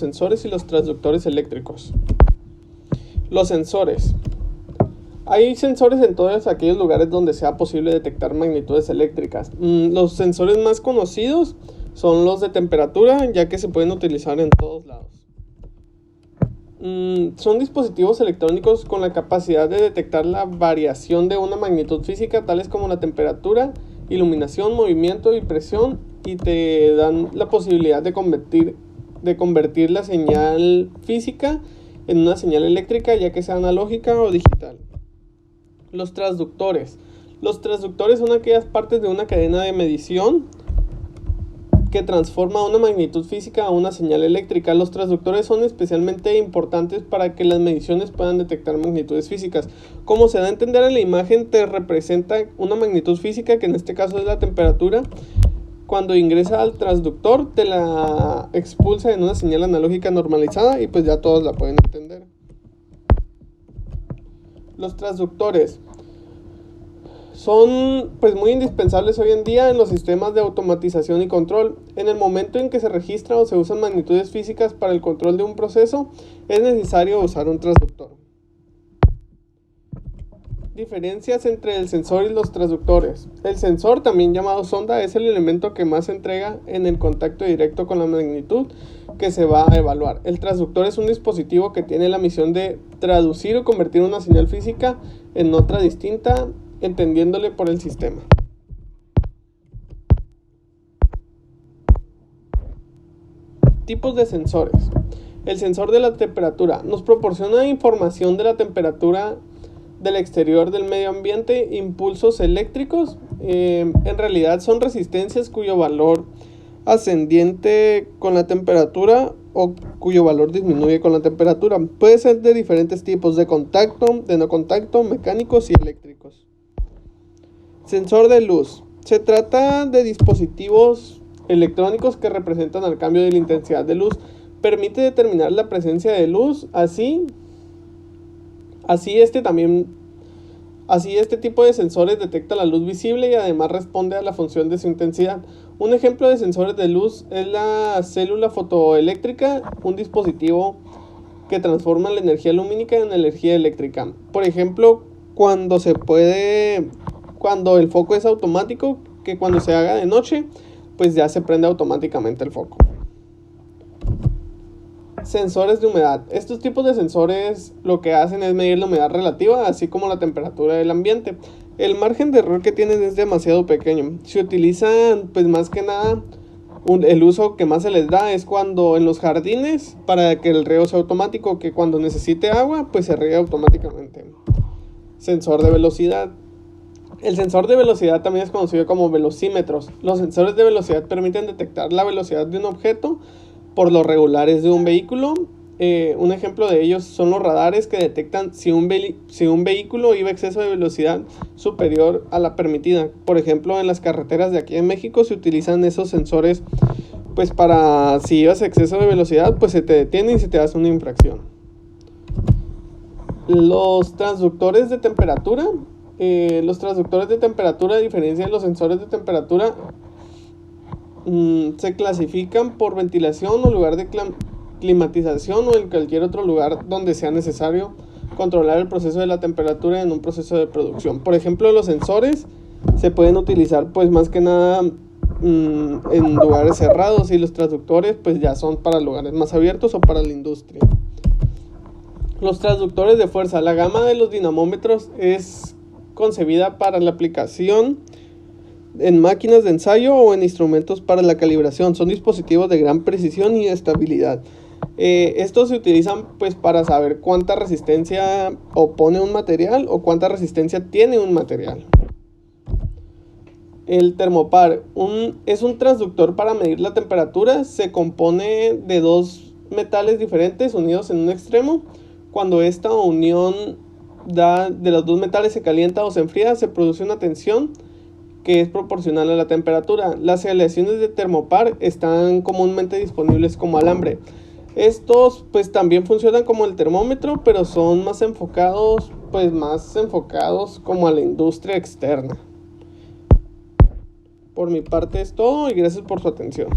Sensores y los transductores eléctricos. Los sensores. Hay sensores en todos aquellos lugares donde sea posible detectar magnitudes eléctricas. Los sensores más conocidos son los de temperatura, ya que se pueden utilizar en todos lados. Son dispositivos electrónicos con la capacidad de detectar la variación de una magnitud física, tales como la temperatura, iluminación, movimiento y presión, y te dan la posibilidad de convertir la señal física en una señal eléctrica, ya que sea analógica o digital. Los transductores. Los transductores son aquellas partes de una cadena de medición que transforma una magnitud física a una señal eléctrica. Los transductores son especialmente importantes para que las mediciones puedan detectar magnitudes físicas. Como se da a entender en la imagen, te representa una magnitud física, que en este caso es la temperatura. Cuando ingresa al transductor, te la expulsa en una señal analógica normalizada y pues ya todos la pueden entender. Los transductores son pues muy indispensables hoy en día en los sistemas de automatización y control. En el momento en que se registra o se usan magnitudes físicas para el control de un proceso, es necesario usar un transductor. Diferencias entre el sensor y los transductores. El sensor, también llamado sonda, es el elemento que más se entrega en el contacto directo con la magnitud que se va a evaluar. El transductor es un dispositivo que tiene la misión de traducir o convertir una señal física en otra distinta, entendiéndole por el sistema. Tipos de sensores. El sensor de la temperatura nos proporciona información de la temperatura del exterior del medio ambiente. Impulsos eléctricos en realidad son resistencias cuyo valor ascendiente con la temperatura o cuyo valor disminuye con la temperatura. Puede ser de diferentes tipos: de contacto, de no contacto, mecánicos y eléctricos. Sensor de luz. Se trata de dispositivos electrónicos que representan el cambio de la intensidad de luz. Permite determinar la presencia de luz. Así este tipo de sensores detecta la luz visible y además responde a la función de su intensidad. Un ejemplo de sensores de luz es la célula fotoeléctrica, un dispositivo que transforma la energía lumínica en energía eléctrica. Por ejemplo, cuando el foco es automático, que cuando se haga de noche, pues ya se prende automáticamente el foco. Sensores de humedad. Estos tipos de sensores lo que hacen es medir la humedad relativa, así como la temperatura del ambiente. El margen de error que tienen es demasiado pequeño. Se utilizan, pues más que nada, el uso que más se les da es cuando en los jardines, para que el riego sea automático, que cuando necesite agua, pues se riega automáticamente. Sensor de velocidad. El sensor de velocidad también es conocido como velocímetros. Los sensores de velocidad permiten detectar la velocidad de un objeto por los regulares de un vehículo. Un ejemplo de ellos son los radares, que detectan si un vehículo iba a exceso de velocidad superior a la permitida. Por ejemplo, en las carreteras de aquí en México se utilizan esos sensores, pues para si ibas a exceso de velocidad, pues se te detiene y se te hace una infracción. Los transductores de temperatura. Los transductores de temperatura, a diferencia de los sensores de temperatura, se clasifican por ventilación o lugar de climatización, o en cualquier otro lugar donde sea necesario controlar el proceso de la temperatura en un proceso de producción. Por ejemplo, los sensores se pueden utilizar pues más que nada en lugares cerrados, y los transductores pues ya son para lugares más abiertos o para la industria. Los transductores de fuerza. La gama de los dinamómetros es concebida para la aplicación en máquinas de ensayo o en instrumentos para la calibración. Son dispositivos de gran precisión y estabilidad. Estos se utilizan pues para saber cuánta resistencia opone un material o cuánta resistencia tiene un material. El termopar es un transductor para medir la temperatura. Se compone de dos metales diferentes unidos en un extremo. Cuando esta unión de los dos metales se calienta o se enfría, se produce una tensión que es proporcional a la temperatura. Las aleaciones de termopar están comúnmente disponibles como alambre. Estos pues también funcionan como el termómetro, pero son más enfocados como a la industria externa. Por mi parte es todo y gracias por su atención.